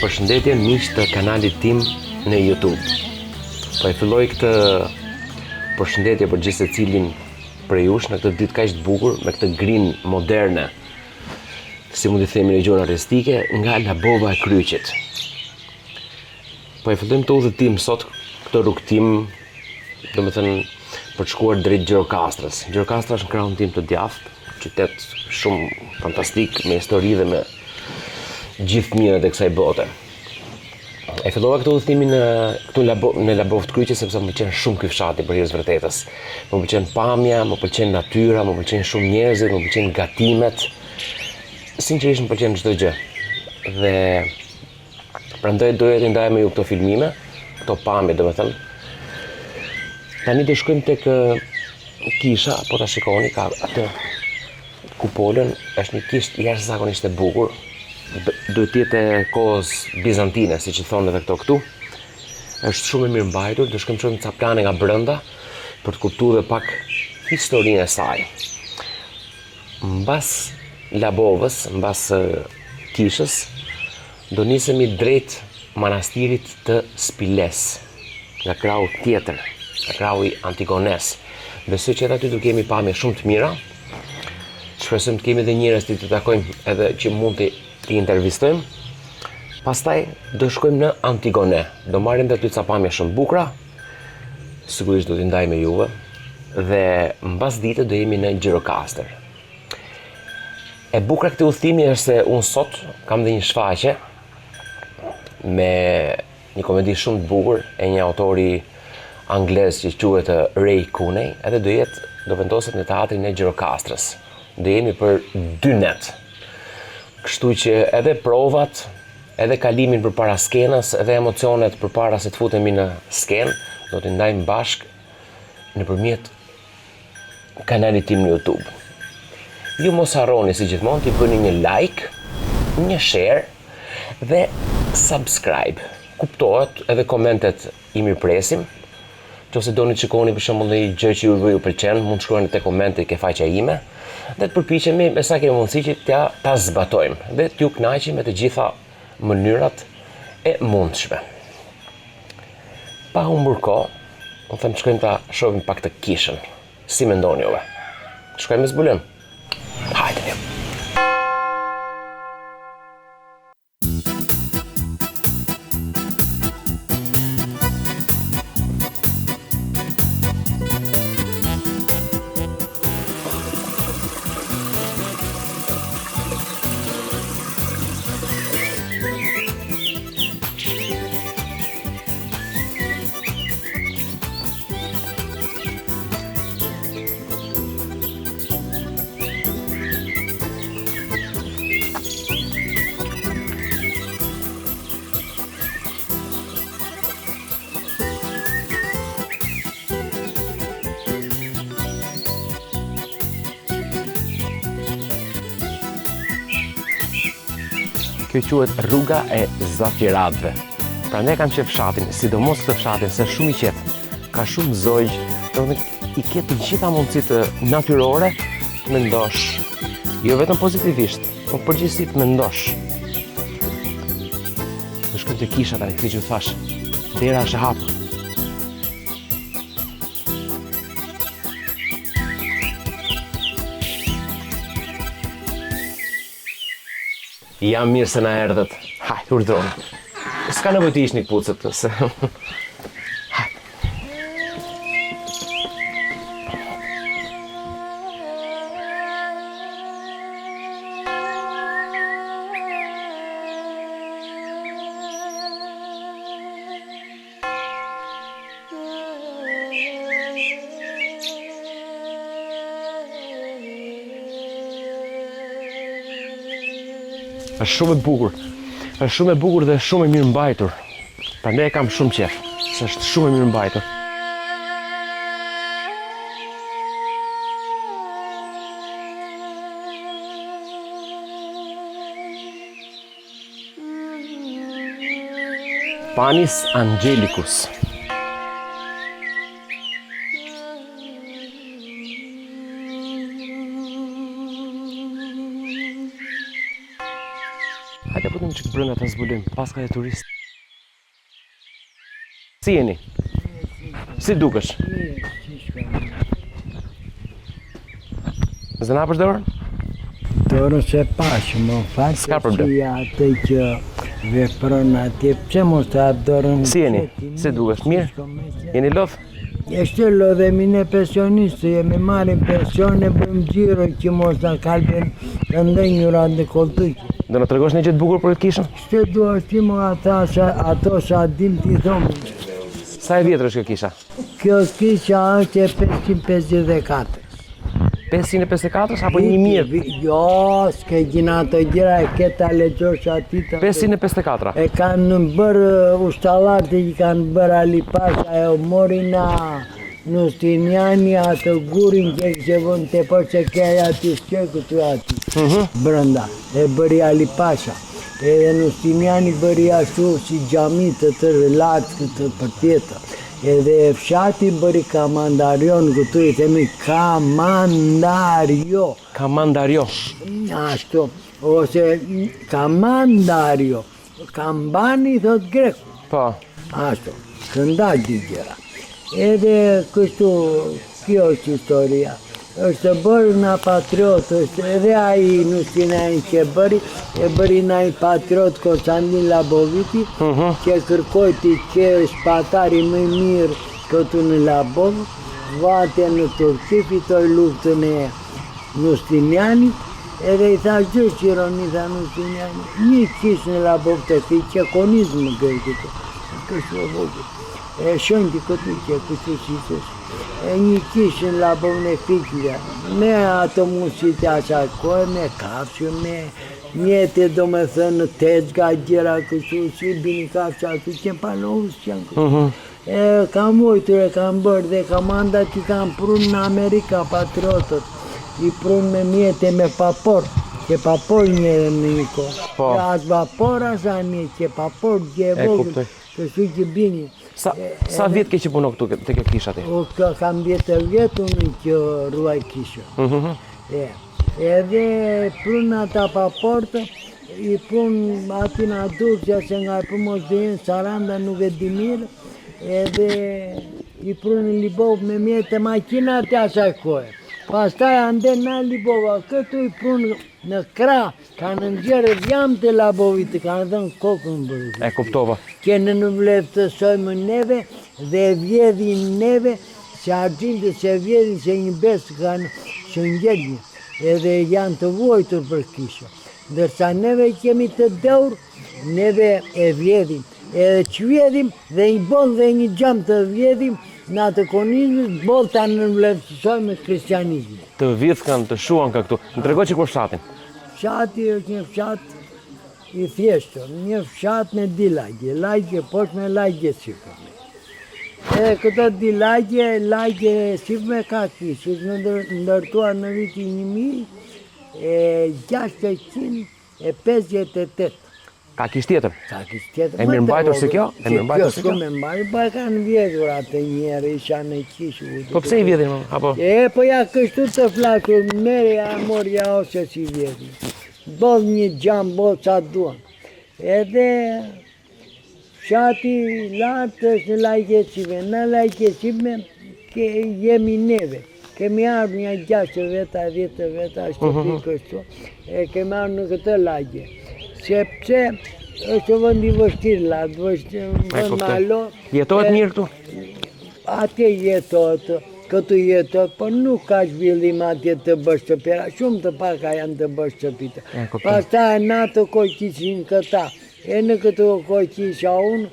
Përshëndetje miq të kanalit tim në YouTube. Po e filloj këtë përshëndetje për gjithë secilin prej jush në këtë ditë kaq të bukur me këtë grin moderne, si mund të themi në gjuhën artistike, nga Labova e Kryqit. Po e fillojmë të udhëtim sot këtë rrugtim, domethënë për të shkuar drejt Gjirokastrës. Gjirokastra është në krahun tim të djathtë, qytet shumë fantastik me histori dhe me gjithë mirët e kësaj bote. E fillova këtë udhëtimin këtu në Labovë të Kryqit sepse më pëlqen shumë ky fshati për hir të vërtetës. Më pëlqen pamja, më pëlqen natyra, më pëlqen shumë njerëzit, më pëlqen gatimet. Sinqerisht më pëlqen çdo gjë. Dhe prandaj doja të ndaj me ju këto filmime, këto pamje domethënë. Tani do shkojmë tek kisha, po ta shikoni ka atë kupolën, është një kishë jashtëzakonisht e bukur. Duhet të jetë e kohës bizantine, siç i thonë edhe këto këtu. Është shumë e mirë mbajtur, do shkojmë ca plane nga brenda për të kuptuar edhe pak historinë e saj. Mbas Labovës, mbas kishës, do nisemi drejt manastirit të Spiles, nga krahu tjetër, nga krahu i Antigones. Besoj që aty do kemi pamje shumë të mira. Shpresojmë të kemi edhe njerëz që të takojmë edhe që mund të intervistojmë. Pastaj do shkojmë në Antigone. Do marrim aty ca pamje shumë bukura. Sigurisht do t'i ndaj me juve. Dhe mbas dite do jemi në Gjirokastër. E bukura këtë udhëtimi është se unë sot kam dhe një shfaqje me një komedi shumë të bukur e një autori anglez që quhet Ray Cooney, edhe do vendoset në teatrin e Gjirokastrës. Do jemi për 2 net. Kështu që edhe provat, edhe kalimin përpara skenës, edhe emocionet përpara se të futemi në skenë, do të ndajmë bashkë nëpërmjet kanalit tim në YouTube. Ju mos harroni si gjithmonë t'i bëni një like, një share dhe subscribe. Kuptohet, edhe komentet i mirëpresim. Nëse doni të shikoni për shembull një gjë që ju pëlqen, mund të shkruani te komente ke faqja ime. Dhe të përpiqemi me sa kemi mundësi që ta zbatojmë dhe t'ju kënaqim me të gjitha mënyrat e mundshme. Pa humbur kohë, do them shkojmë ta shohim pak të kishën. Si mendoni juve? Shkojmë me zbulën. Hajde. Kjo quhet rruga e Zafiratëve. Prandaj kam qef fshatin, sidomos këtë fshatin, se shumë i qetë, ka shumë zogj, i ke të gjitha mundësitë natyrore të mendosh, jo vetëm pozitivisht, por përgjithësi të mendosh. Do shkojmë te kisha tani, siç ju thash, dera është e hapur. Jam mirë se na erdhët. Hajde, urdhroni. S'ka nevojë të ishni kpucët, se... Është shumë e bukur. Është shumë e bukur dhe shumë e mirë mbajtur. Prandaj kam shumë qef, se është shumë e mirë mbajtur. Panis Angelicus. Hajde putim që brenda të zbulim, pas ka e turist. Si jeni? Si dukesh? Zë na pësh dorën? Dorën se pashë, më falë S'ka problem. që atë që vepron atje, pse mos të hap dorën? Si jeni? Si dukesh? Mirë? Jeni lodh? Eshte lodhemi ne pensionistë, jemi marrim pensione, bëjmë gjiro që mos na kalbin të ndenjurat në koltuqe. Do na tregosh një gjë të bukur për këtë kishën? Shte dua ti më ato sa dim ti thomë. Sa e vjetër është kjo kisha? Kjo kisha është e 554. 554 apo 1000? Jo, s'ke gjina ato gjera, e këta lexosh ati të... 554. E kanë bërë ushtallarët që kanë bërë Ali Pasha, e morin Nustiniani atë gurin që kështë vënë të për që kërë ati s'ke këtu ati. Brënda, e bëri Ali Pasha. Edhe Nustiniani bëri ashtu si gjami të tërë lartë të për tjetër. Edhe fshati bëri Kamandarion, këtu i themi Kamandario. Kamandario. Ashtu, ose Kamandario. Kambani thot grek. Po. Ashtu, këndaj dy gjera. Edhe kështu, kjo është historia. është bërë nga patriot, është edhe ai Nustiniani që e bëri nga i patriot Konstantin Laboviti, që kërkoj të që shpatari më mirë këtu në Labov, vate në Turqi, fitoj luftën e Nustinianit, edhe i thash gjështë ironi, tha Nustiniani, një kishë në Labov të fi që konizmë gëjtë, kështu e vogët. E shëndi këtë që kështu qisës. E një kishë në Labov në fikja, me ato musit e asakoj, me kafshë, me mjetë do me thënë tezga gjera kështu, si bini kafshë aty që panovës që janë kështu. E kam vojtur e kam bërë dhe kamandat i kam prunë në Amerika patriotët, i prunë me mjetë e me papor, që papor njërë në një kohë. E atë vapora sa një që papor gjë e vogën, kështu që bini. Sa vjetë ke që puno këtu të ke kisha ti? Kam 10 vjetë unë që ruaj kishën. Edhe prunë ata paportë, i prunë ati në Durqja se nga e përmos dhe jenë Saranda nuk e di mirë, edhe i prunë në Libov me mjetë e makinat e asaj kohë. Pastaj ande në Libova, këtu i prunë në Kra, kanë nxjerë vjam të Labovit, kanë dhënë kokën bërë. E kuptova. Që në vleftësojmë neve dhe vjedhin neve, se argjindë se vjedhin se një besë kanë shëngjernjë, edhe janë të vojtur për kishë. Dërsa neve kemi të deur, neve e vjedhin. Edhe që vjedhim dhe një bon dhe një gjam të vjedhim, në atë konizmës, bolta në vleftësojmë kristianizmë. Të vithkan, të shuan ka këtu. Më tregoj që kur fshatin. Fshati është një fshat i thjeshtur, një fshat me di lagje, lagje poshtë me lagje sipërme. Edhe këto di lagje sipërme ka kishë, ndërtuar në vitin 1658. Ka kish tjetër? Ka kish tjetër. E mirë mbajtur se kjo? E mirë mbajtur se kjo? Kjo me mbajtur, pa kanë vjetur atë njerë, isha në kishë. Po pse i vjedhin? Po ja kështu të flasur, merja, morja ose si vjedhin. Bodh një gjam, bodh sa duan. Edhe fshati lartë është në Lajkecive. Në Lajkecive jemi neve. Kemi ardhur një 6 veta, 10 veta, shtëpi kështu. E kemi ardhur në këtë lagje. Sepse është vënd i vështirë lartë, vënd malo. Jetohet mirë këtu? Atje jetohet. Këtu jetot, por nuk ka zhvillim atje të bësh shtëpira, shumë të paka janë të bësh shtëpite. Pastaj në atë kohë kishin këta, e në këtë kohë kisha unë,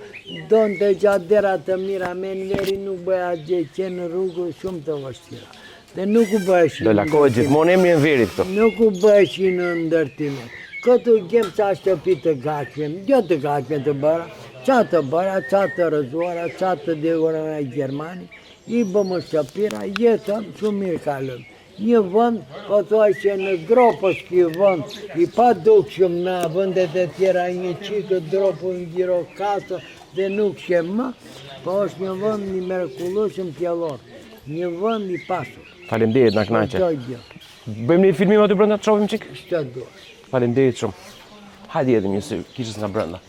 donë të gjatë dera të mira, me në veri nuk bëja gjë që në rrugë shumë të vështira. Dhe nuk u bëheshin Do lakohet gjithmonë emri në verit këtu. Nuk u bëheshin në ndërtimet. Këtu gjem ca shtëpi të gatshme, jo të gatshme të bëra, qa të bëra, qa të rëzuara, qa të deguara nga Gjermani, i bëmë shtëpira, jetëm, shumë mirë kalëm. Një vënd, po thua që në Gropës ky vënd, i pa dukshëm në vëndet e tjera, një qikë dropu në gjiro kaso dhe nuk që më, po është një vënd një mrekullueshëm tjellor, një vënd i pasur. Faleminderit na kënaqe. Bëjmë një filmim aty brenda të shohim çik? Ç'të duash. Faleminderit shumë. Hajde jedhim një sy kishës nga brenda.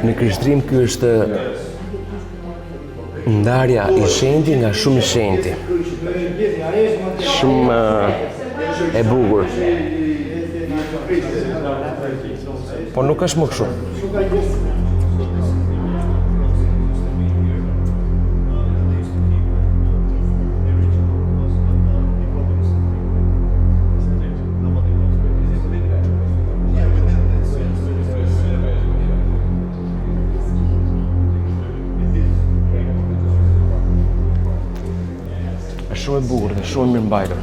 Në Krishtrim ky është ndarja i shenjti nga shumë i shenjti. Shumë e bukur. Po nuk është më kështu. Shumë e bukur dhe shumë mirë mbajtur.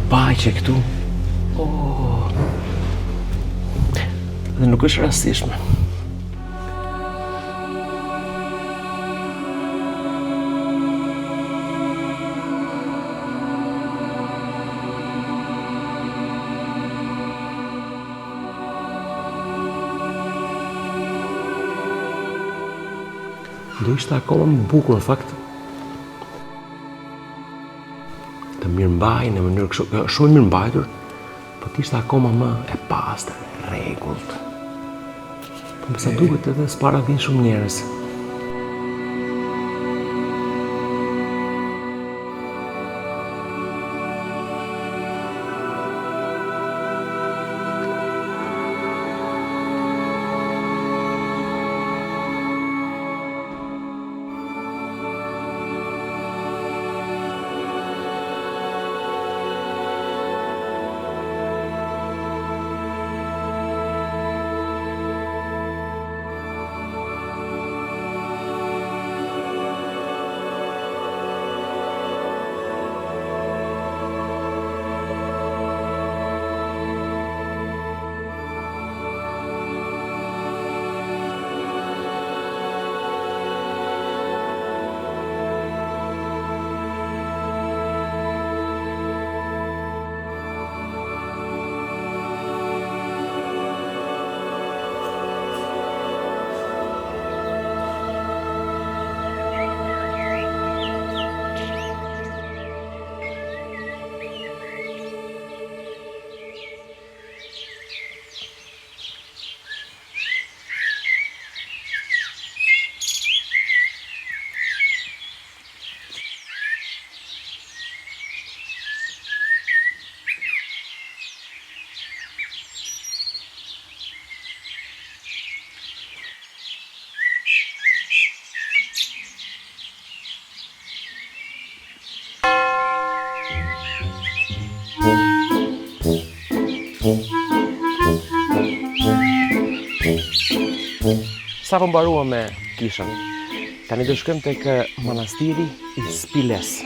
Paqe këtu. Dhe nuk është rastishme. Do ishte akoma më bukur në fakt të mirë mbaj në mënyrë kështu, shumë mirë mbajtur, po t'ishte akoma më e pastër, e rregullt. Po më sa duket edhe s'para vjen shumë njerëz. Sa po mbarua me kishën. Tani do shkojmë tek manastiri i Spiles.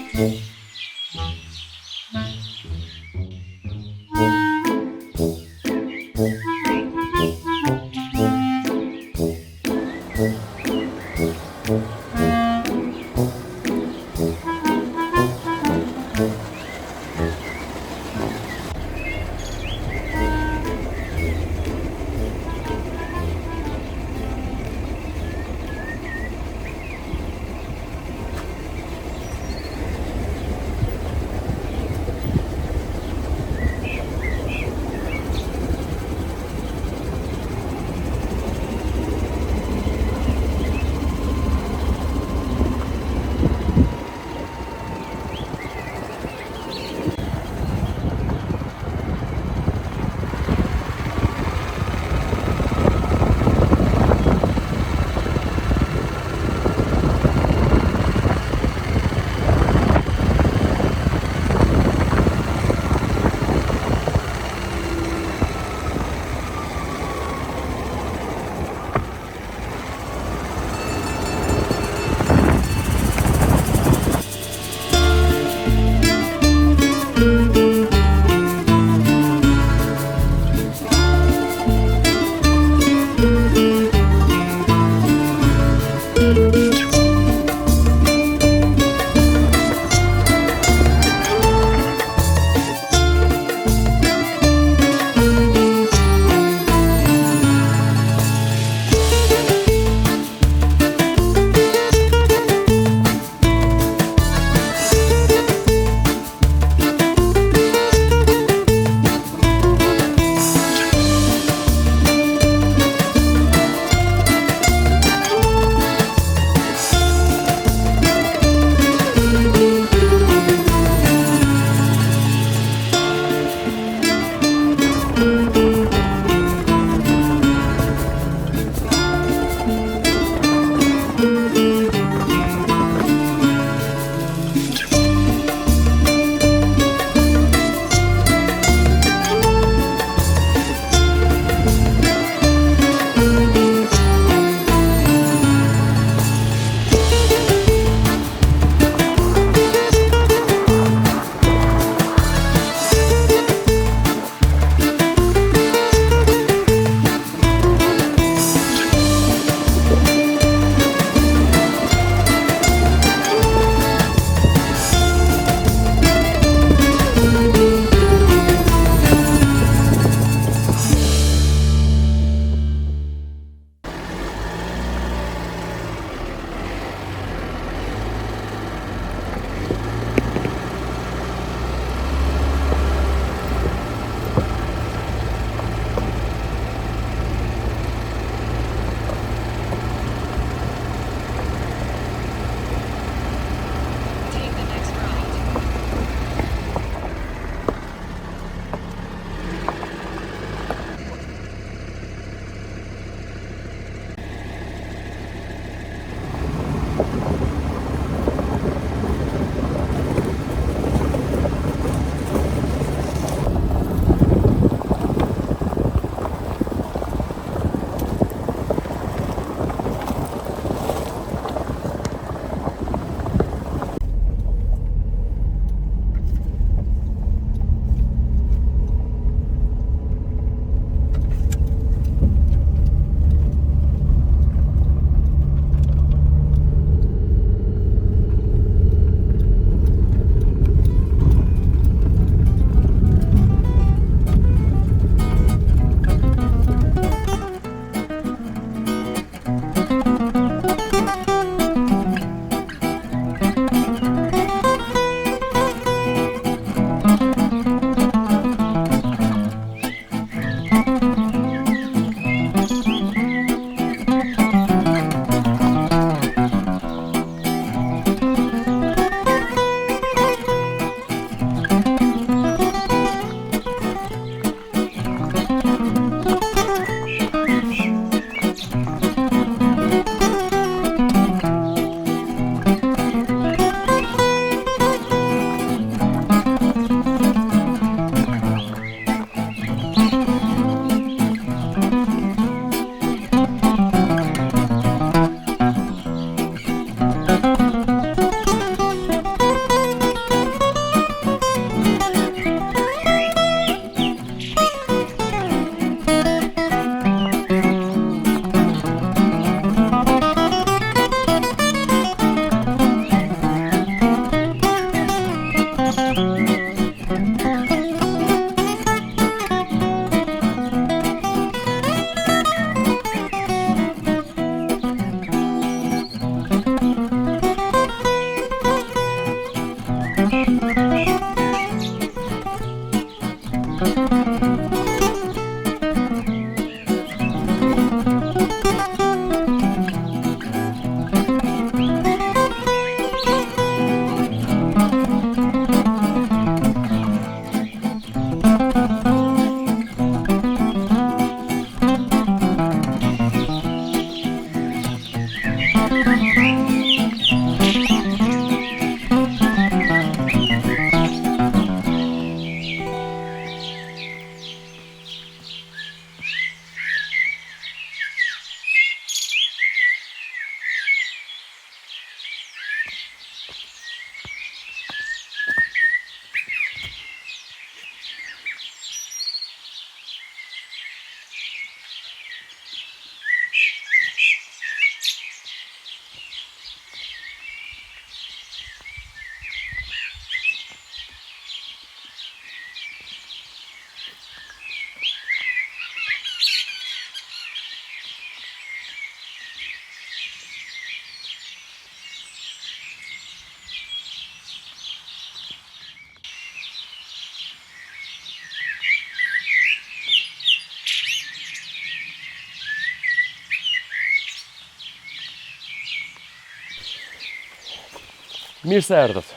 Mirë se erdhët.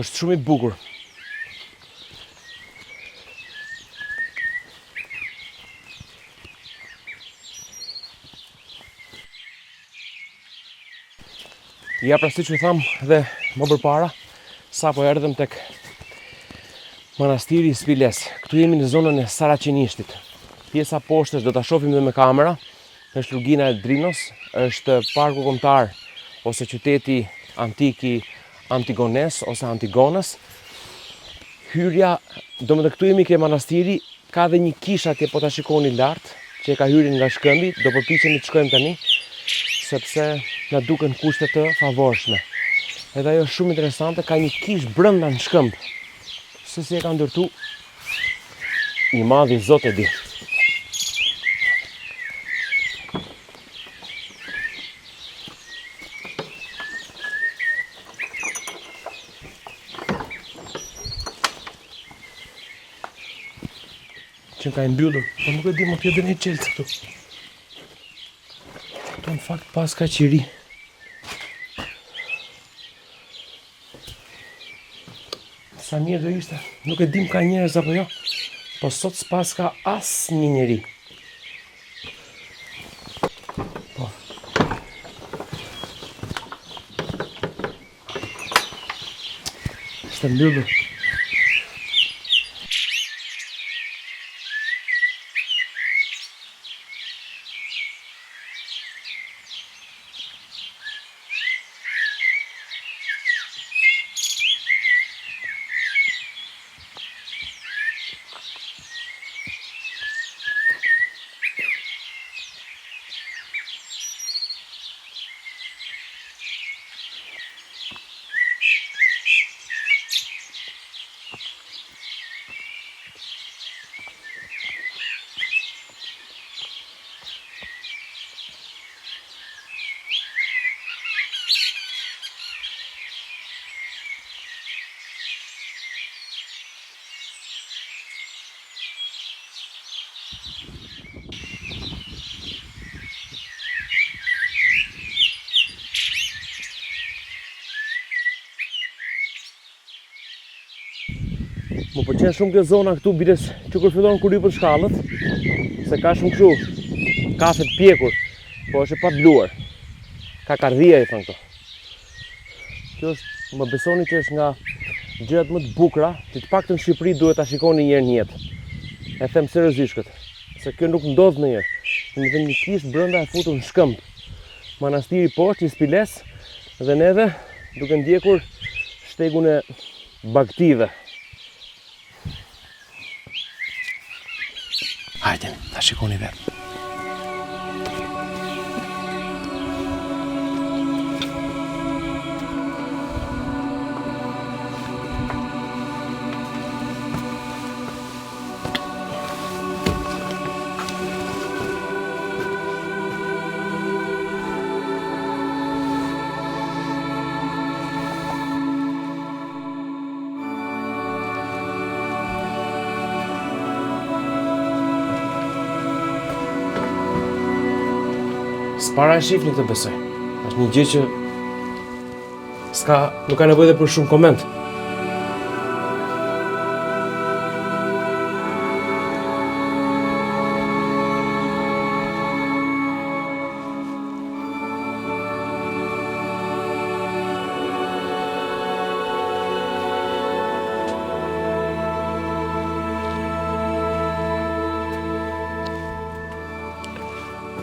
Është shumë i bukur. Ja pra si që tham dhe më përpara, sa po erdhëm tek manastiri i Spiles. Këtu jemi në zonën e Saraqinishtit. Pjesa poshtës do ta shohim dhe me kamera. Është Lugina e Drinos, është parku kombëtar ose qyteti antik i Antigones ose Antigonës. Hyrja, domethënë këtu jemi ke manastiri, ka dhe një kisha që po ta shikoni lart, që e ka hyrjen nga shkëmbi, do përpiqemi të shkojmë tani, sepse na duken kushte të favorshme. Edhe ajo është shumë interesante, ka një kishë brenda në shkëmb. Se si e ka ndërtu, i madhi Zot e di. Që ka e mbyllur, po nuk e di më t'jo dhe një qeltë këtu. Këtu në fakt pas ka qiri. Sa mirë do ishte, nuk e dim ka njerëz apo jo, po sot s'pas ka as një njeri. Po. Ishte mbyllur. Më pëlqen shumë kjo zona këtu bides që kur fillon kur hyn shkallët, se ka shumë kështu kafe të pjekur, po është e pa bluar. Ka kardhia i thon këto. Kjo është, më besoni që është nga gjërat më të bukura, që të paktën në Shqipëri duhet ta shikoni një herë në jetë. E them seriozisht këtë, se kjo nuk ndodh ndonjëherë. Domethënë një kishë brenda e futur në shkëmb. Manastiri poshtë i Spiles dhe neve duke ndjekur shtegun e Bagtive. Hajde, ta shikoni vetë. s'para e shifni këtë besoj. Është një gjë që nuk ka nevojë dhe për shumë koment.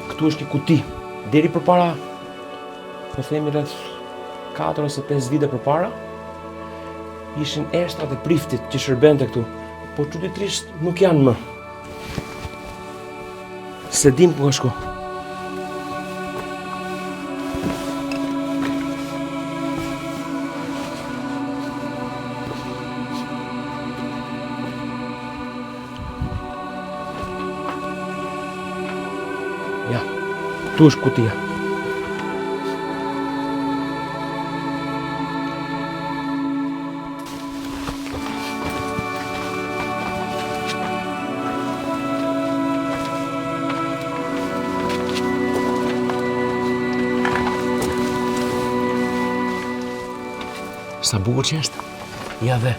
Këtu është një kuti, deri përpara, po themi rreth 4 ose 5 vite përpara, ishin eshtrat e priftit që shërbente këtu, po çuditërisht nuk janë më. Se dim ku ka shku. Ja, tu është kutia. Sa bukur që është. Ja dhe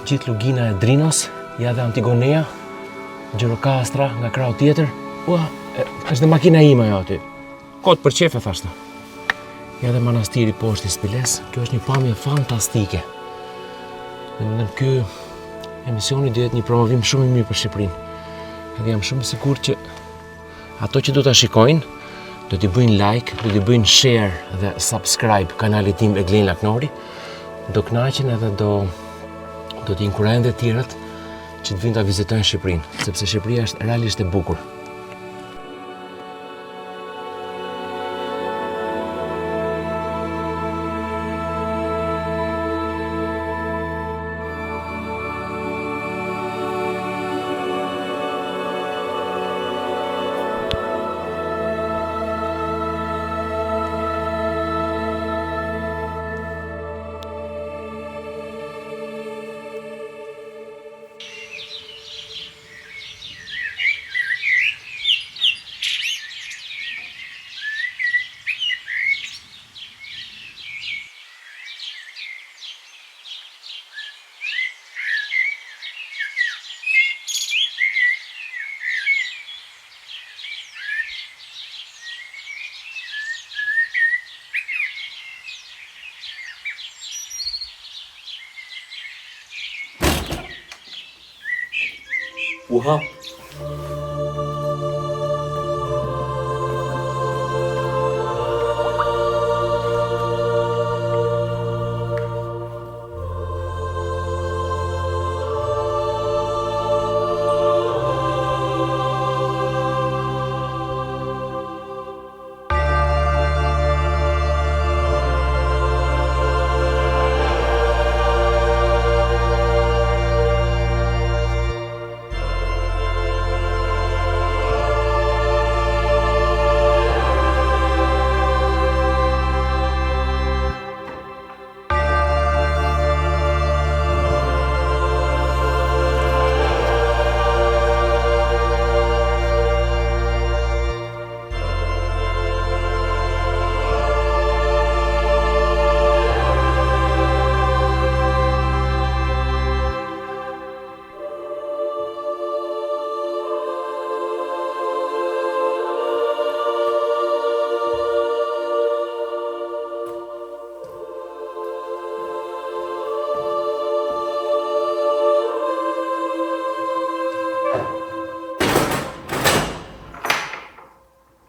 gjithë lugina e Drinos, ja dhe Antigonea, Gjirokastra nga krau tjetër. Ua, është dhe makina ime ajo aty. Kot për qefe thashtë. Ja dhe manastiri poshtë i Spiles. Kjo është një pamje fantastike. Në ky emisioni do jetë një promovim shumë i mirë për Shqipërinë. Edhe jam shumë i sigurt që ato që do ta shikojnë do t'i bëjnë like, do t'i bëjnë share dhe subscribe kanalit tim Eglin Laknori. Do kënaqen edhe do t'i inkurajojnë dhe tjerët që të vinë ta vizitojnë Shqipërinë, sepse Shqipëria është realisht e bukur. Uha,